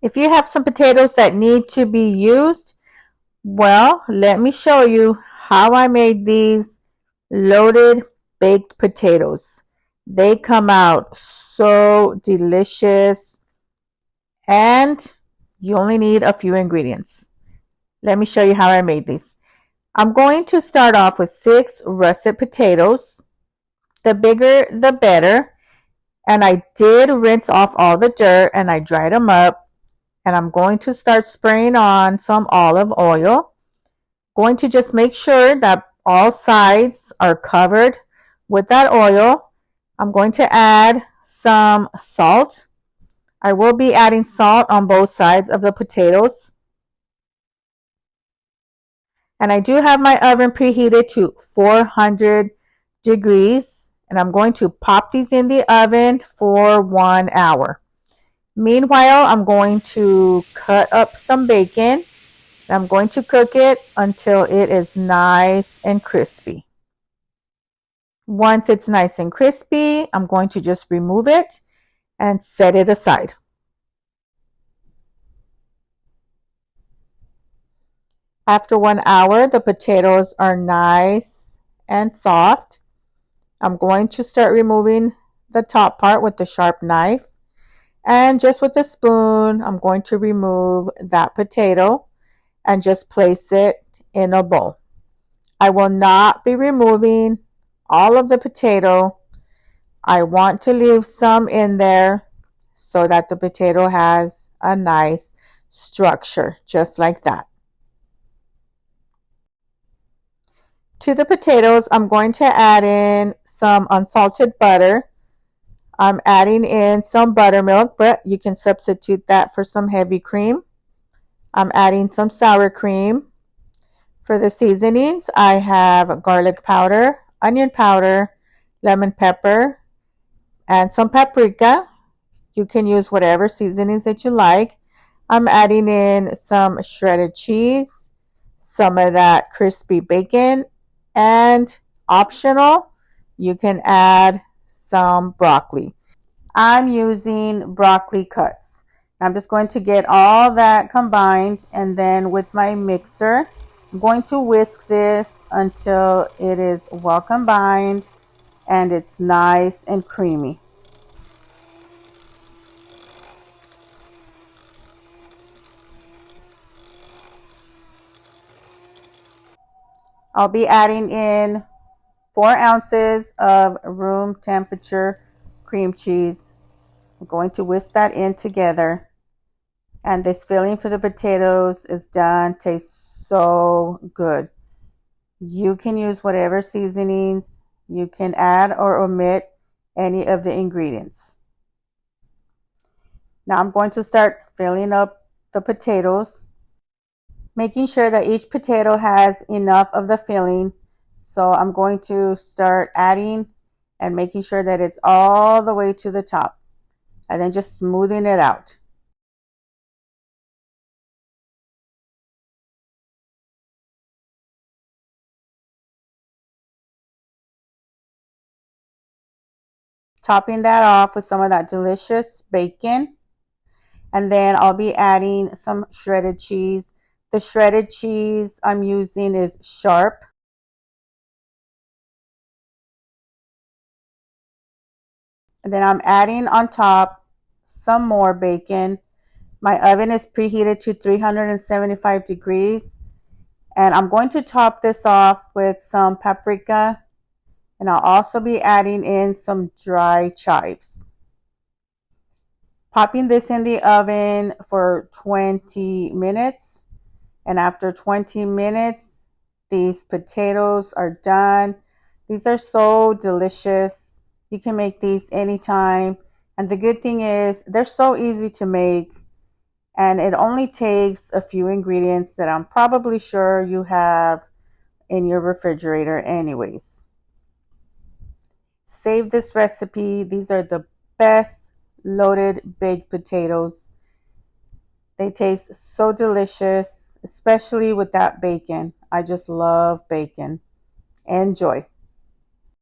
If you have some potatoes that need to be used, well, let me show you how I made these loaded baked potatoes. They come out so delicious and you only need a few ingredients. Let me show you how I made these. I'm going to start off with 6 russet potatoes. The bigger, the better. And I did rinse off all the dirt and I dried them up. And I'm going to start spraying on some olive oil. Going to just make sure that all sides are covered with that oil. I'm going to add some salt. I will be adding salt on both sides of the potatoes. And I do have my oven preheated to 400 degrees. And I'm going to pop these in the oven for 1 hour. Meanwhile, I'm going to cut up some bacon. I'm going to cook it until it is nice and crispy. Once it's nice and crispy, I'm going to just remove it and set it aside. After 1 hour, the potatoes are nice and soft. I'm going to start removing the top part with the sharp knife. And just with a spoon, I'm going to remove that potato and just place it in a bowl. I will not be removing all of the potato. I want to leave some in there so that the potato has a nice structure, just like that. To the potatoes, I'm going to add in some unsalted butter. I'm adding in some buttermilk, but you can substitute that for some heavy cream. I'm adding some sour cream. For the seasonings, I have garlic powder, onion powder, lemon pepper, and some paprika. You can use whatever seasonings that you like. I'm adding in some shredded cheese, some of that crispy bacon, and optional, you can add some broccoli. I'm using broccoli cuts. I'm just going to get all that combined, and then with my mixer, I'm going to whisk this until it is well combined and it's nice and creamy. I'll be adding in 4 ounces of room temperature cream cheese. I'm going to whisk that in together. And this filling for the potatoes is done. Tastes so good. You can use whatever seasonings. You can add or omit any of the ingredients. Now I'm going to start filling up the potatoes, making sure that each potato has enough of the filling. So I'm going to start adding and making sure that it's all the way to the top, and then just smoothing it out. Topping that off with some of that delicious bacon. And then I'll be adding some shredded cheese. The shredded cheese I'm using is sharp. And then I'm adding on top some more bacon. My oven is preheated to 375 degrees. And I'm going to top this off with some paprika. And I'll also be adding in some dry chives. Popping this in the oven for 20 minutes. And after 20 minutes, these potatoes are done. These are so delicious. You can make these anytime. And the good thing is they're so easy to make. And it only takes a few ingredients that I'm probably sure you have in your refrigerator anyways. Save this recipe. These are the best loaded baked potatoes. They taste so delicious, especially with that bacon. I just love bacon. Enjoy.